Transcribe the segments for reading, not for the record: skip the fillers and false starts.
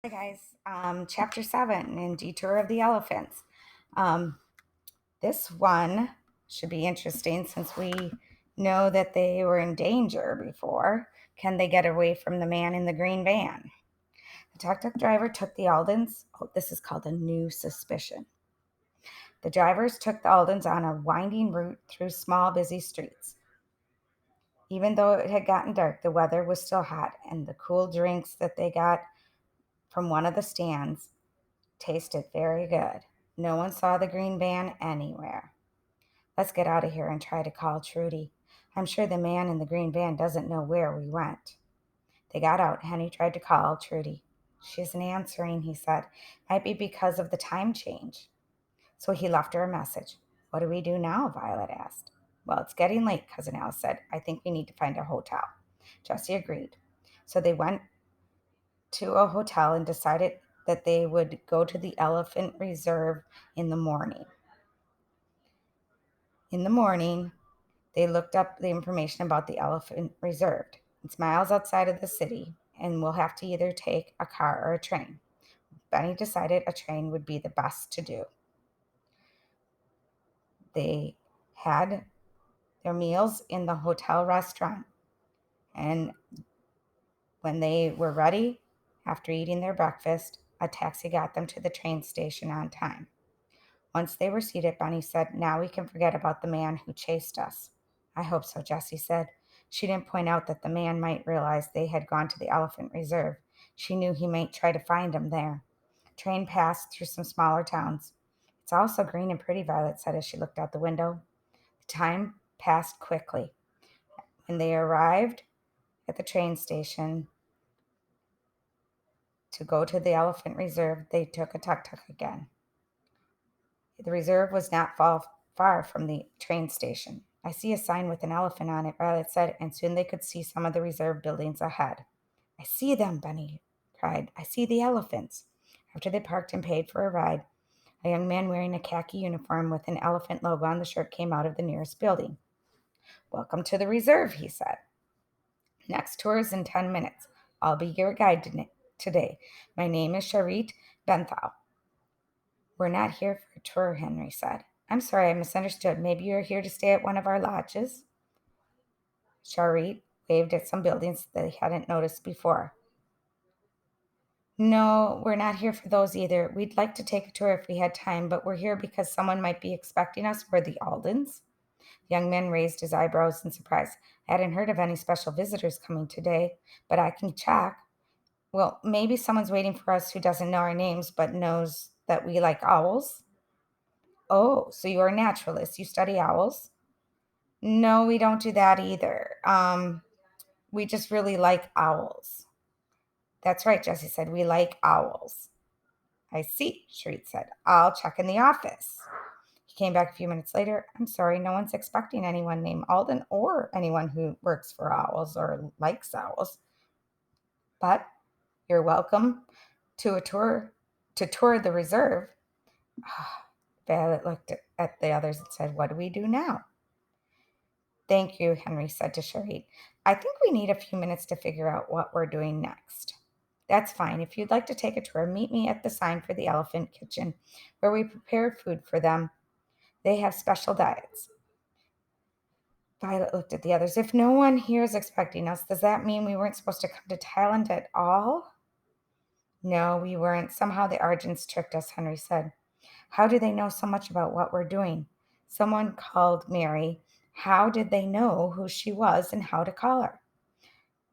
Hi guys, chapter 7 in Detour of the Elephants. Um, this one should be interesting since we know that they were in danger before. Can they get away from the man in the green van? The tuk-tuk driver took the Aldens. Oh, this is called a new suspicion. The drivers took the Aldens on a winding route through small, busy streets. Even though it had gotten dark, the weather was still hot, and the cool drinks that they got from one of the stands tasted very good. No one saw the green van anywhere. Let's get out of here and try to call Trudy. I'm sure the man in the green van doesn't know where we went. They got out. Henry tried to call Trudy. She isn't answering, he said. Might be because of the time change. So he left her a message. What do we do now? Violet asked. Well, it's getting late, Cousin Al said. I think we need to find a hotel. Jessie agreed. So they went to a hotel and decided that they would go to the elephant reserve in the morning. In the morning, they looked up the information about the elephant reserve. It's miles outside of the city, and we'll have to either take a car or a train. Benny decided a train would be the best to do. They had their meals in the hotel restaurant, and when they were ready, after eating their breakfast, a taxi got them to the train station on time. Once they were seated, Bunny said, Now we can forget about the man who chased us. I hope so, Jessie said. She didn't point out that the man might realize they had gone to the elephant reserve. She knew he might try to find them there. Train passed through some smaller towns. It's all so green and pretty, Violet said as she looked out the window. The time passed quickly. When they arrived at the train station to go to the elephant reserve, they took a tuk-tuk again. The reserve was not far from the train station. I see a sign with an elephant on it, Violet said, and soon they could see some of the reserve buildings ahead. I see them, Benny cried. I see the elephants. After they parked and paid for a ride, a young man wearing a khaki uniform with an elephant logo on the shirt came out of the nearest building. Welcome to the reserve, he said. Next tour is in 10 minutes. I'll be your guide today. My name is Sharit Benthal. We're not here for a tour, Henry said. I'm sorry, I misunderstood. Maybe you're here to stay at one of our lodges? Sharit waved at some buildings that he hadn't noticed before. No, we're not here for those either. We'd like to take a tour if we had time, but we're here because someone might be expecting us. We're the Aldens. The young man raised his eyebrows in surprise. I hadn't heard of any special visitors coming today, but I can check. Well, maybe someone's waiting for us who doesn't know our names but knows that we like owls. Oh, so you're a naturalist. You study owls? No, we don't do that either. We just really like owls. That's right, Jesse said. We like owls. I see, Shreet said. I'll check in the office. He came back a few minutes later. I'm sorry, no one's expecting anyone named Alden or anyone who works for owls or likes owls. But you're welcome to a tour to tour the reserve. Violet looked at the others and said, What do we do now? Thank you, Henry said to Sharit. I think we need a few minutes to figure out what we're doing next. That's fine. If you'd like to take a tour, meet me at the sign for the elephant kitchen, where we prepare food for them. They have special diets. Violet looked at the others. If no one here is expecting us, does that mean we weren't supposed to come to Thailand at all? No, we weren't. Somehow the Argents tricked us, Henry said. How do they know so much about what we're doing? Someone called Mary. How did they know who she was and how to call her?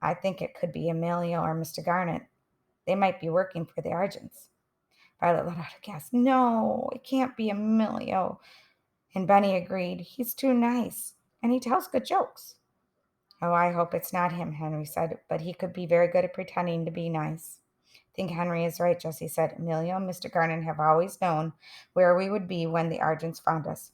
I think it could be Amelia or Mr. Garnet. They might be working for the Argents. Violet let out a gasp. No, it can't be Emilio. And Benny agreed. He's too nice, and he tells good jokes. Oh, I hope it's not him, Henry said, but he could be very good at pretending to be nice. I think Henry is right, Jessie said. Emilio and Mr. Garnet have always known where we would be when the Argents found us.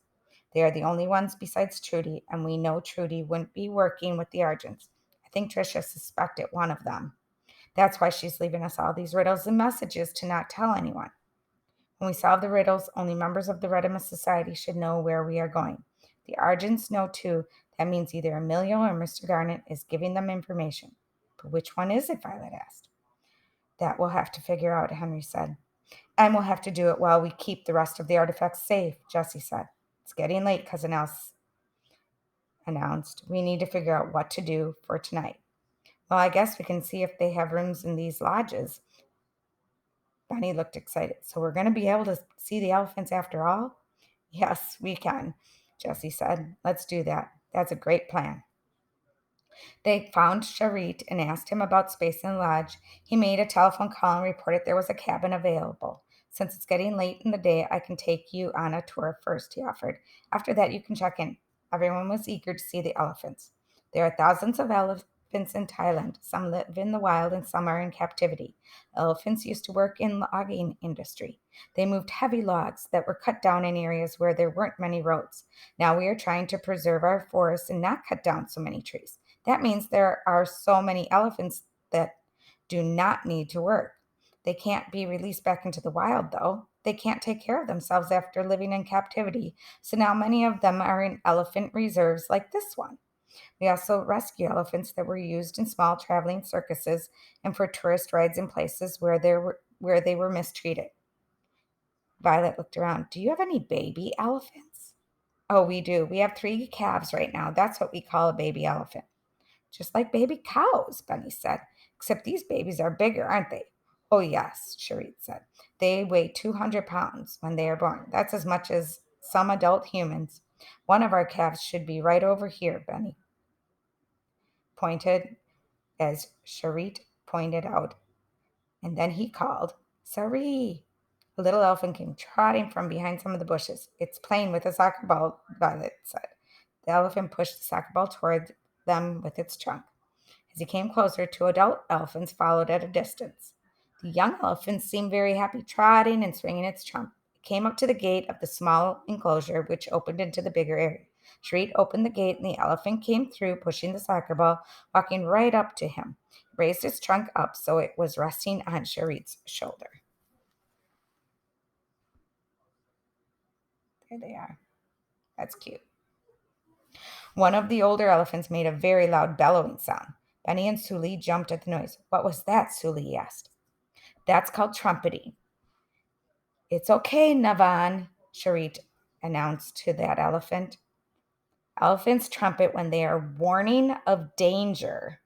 They are the only ones besides Trudy, and we know Trudy wouldn't be working with the Argents. I think Tricia suspected one of them. That's why she's leaving us all these riddles and messages to not tell anyone. When we solve the riddles, only members of the Redimus Society should know where we are going. The Argents know too. That means either Emilio or Mr. Garnet is giving them information. But which one is it? Violet asked. That we'll have to figure out, Henry said. And we'll have to do it while we keep the rest of the artifacts safe, Jessie said. It's getting late, Cousin Els announced. We need to figure out what to do for tonight. Well, I guess we can see if they have rooms in these lodges. Benny looked excited. So we're going to be able to see the elephants after all? Yes, we can, Jessie said. Let's do that. That's a great plan. They found Charit and asked him about space in the lodge. He made a telephone call and reported there was a cabin available. Since it's getting late in the day, I can take you on a tour first, he offered. After that, you can check in. Everyone was eager to see the elephants. There are thousands of elephants in Thailand. Some live in the wild and some are in captivity. Elephants used to work in logging industry. They moved heavy logs that were cut down in areas where there weren't many roads. Now we are trying to preserve our forests and not cut down so many trees. That means there are so many elephants that do not need to work. They can't be released back into the wild, though. They can't take care of themselves after living in captivity, so now many of them are in elephant reserves like this one. We also rescue elephants that were used in small traveling circuses and for tourist rides in places where they were mistreated. Violet looked around. Do you have any baby elephants? Oh, we do. We have 3 calves right now. That's what we call a baby elephant. Just like baby cows, Benny said. Except these babies are bigger, aren't they? Oh, yes, Cherie said. They weigh 200 pounds when they are born. That's as much as some adult humans. One of our calves should be right over here, Benny pointed as Cherie pointed out. And then he called, Sari. A little elephant came trotting from behind some of the bushes. It's playing with a soccer ball, Violet said. The elephant pushed the soccer ball toward them with its trunk. As he came closer, 2 adult elephants followed at a distance. The young elephant seemed very happy, trotting and swinging its trunk. It came up to the gate of the small enclosure, which opened into the bigger area. Shriek opened the gate, and the elephant came through, pushing the soccer ball, walking right up to him. He raised its trunk up so it was resting on Sharit's shoulder. There they are. That's cute. One of the older elephants made a very loud bellowing sound. Benny and Suli jumped at the noise. What was that? Suli asked. That's called trumpeting. It's okay, Navan, Charit announced to that elephant. Elephants trumpet when they are warning of danger.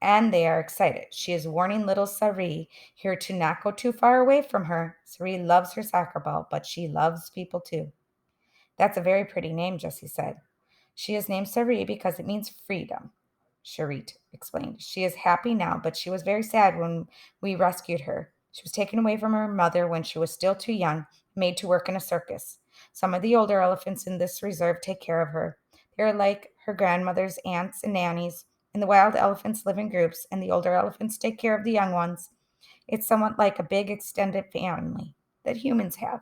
And they are excited. She is warning little Sari here to not go too far away from her. Sari loves her soccer ball, but she loves people too. That's a very pretty name, Jessie said. She is named Sari because it means freedom, Charit explained. She is happy now, but she was very sad when we rescued her. She was taken away from her mother when she was still too young, made to work in a circus. Some of the older elephants in this reserve take care of her. They are like her grandmother's aunts and nannies, and the wild elephants live in groups, and the older elephants take care of the young ones. It's somewhat like a big extended family that humans have.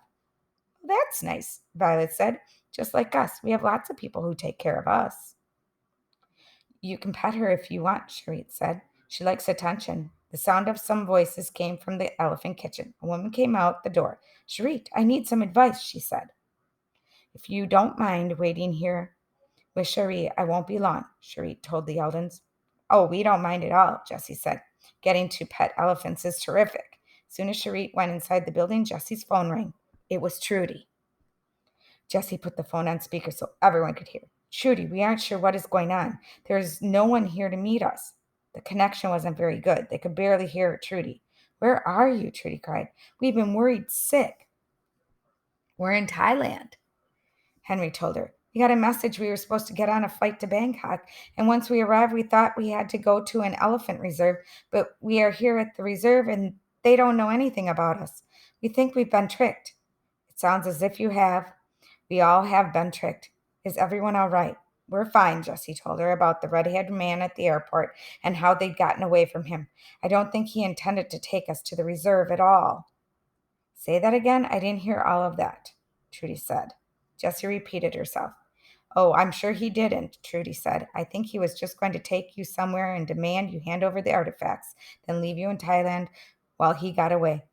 Well, that's nice, Violet said. Just like us, we have lots of people who take care of us. You can pet her if you want, Charit said. She likes attention. The sound of some voices came from the elephant kitchen. A woman came out the door. Charit, I need some advice, she said. If you don't mind waiting here with Charit, I won't be long, Charit told the Eldons. Oh, we don't mind at all, Jessie said. Getting to pet elephants is terrific. As soon as Charit went inside the building, Jessie's phone rang. It was Trudy. Jessie put the phone on speaker so everyone could hear. Trudy, we aren't sure what is going on. There is no one here to meet us. The connection wasn't very good. They could barely hear Trudy. Where are you? Trudy cried. We've been worried sick. We're in Thailand, Henry told her. We got a message we were supposed to get on a flight to Bangkok, and once we arrived, we thought we had to go to an elephant reserve, but we are here at the reserve and they don't know anything about us. We think we've been tricked. It sounds as if you have. We all have been tricked. Is everyone all right? We're fine, Jessie told her about the red-haired man at the airport and how they'd gotten away from him. I don't think he intended to take us to the reserve at all. Say that again? I didn't hear all of that, Trudy said. Jessie repeated herself. Oh, I'm sure he didn't, Trudy said. I think he was just going to take you somewhere and demand you hand over the artifacts, then leave you in Thailand while he got away.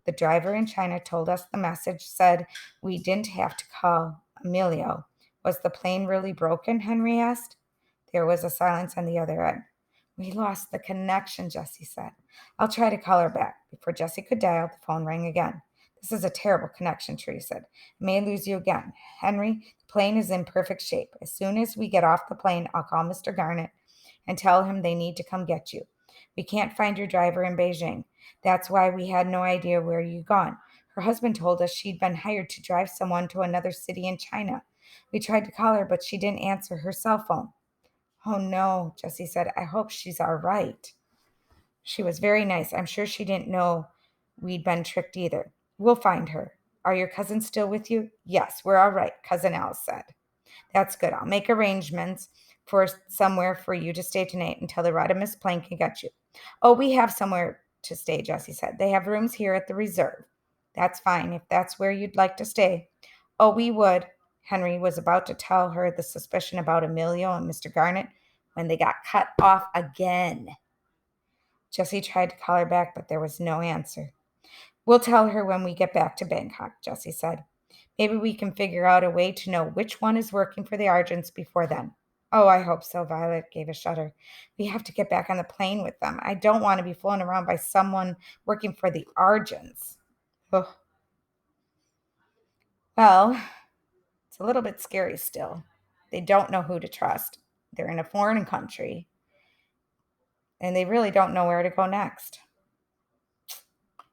The driver in China told us the message said we didn't have to call Emilio. Was the plane really broken? Henry asked. There was a silence on the other end. We lost the connection, Jessie said. I'll try to call her back. Before Jessie could dial, the phone rang again. This is a terrible connection, Tree said. I may lose you again. Henry, the plane is in perfect shape. As soon as we get off the plane, I'll call Mr. Garnett and tell him they need to come get you. We can't find your driver in Beijing. That's why we had no idea where you'd gone. Her husband told us she'd been hired to drive someone to another city in China. We tried to call her, but she didn't answer her cell phone. Oh no, Jessie said. I hope she's all right. She was very nice. I'm sure she didn't know we'd been tricked either. We'll find her. Are your cousins still with you? Yes, we're all right, Cousin Al said. That's good. I'll make arrangements for somewhere for you to stay tonight until the Rodimus plane can get you. Oh, we have somewhere to stay, Jessie said. They have rooms here at the reserve. That's fine if that's where you'd like to stay. Oh, we would. Henry was about to tell her the suspicion about Emilio and Mr. Garnett when they got cut off again. Jessie tried to call her back, but there was no answer. We'll tell her when we get back to Bangkok, Jessie said. Maybe we can figure out a way to know which one is working for the Argents before then. Oh, I hope so, Violet gave a shudder. We have to get back on the plane with them. I don't want to be flown around by someone working for the Argents. Oh, well, it's a little bit scary still. They don't know who to trust. They're in a foreign country, and they really don't know where to go next.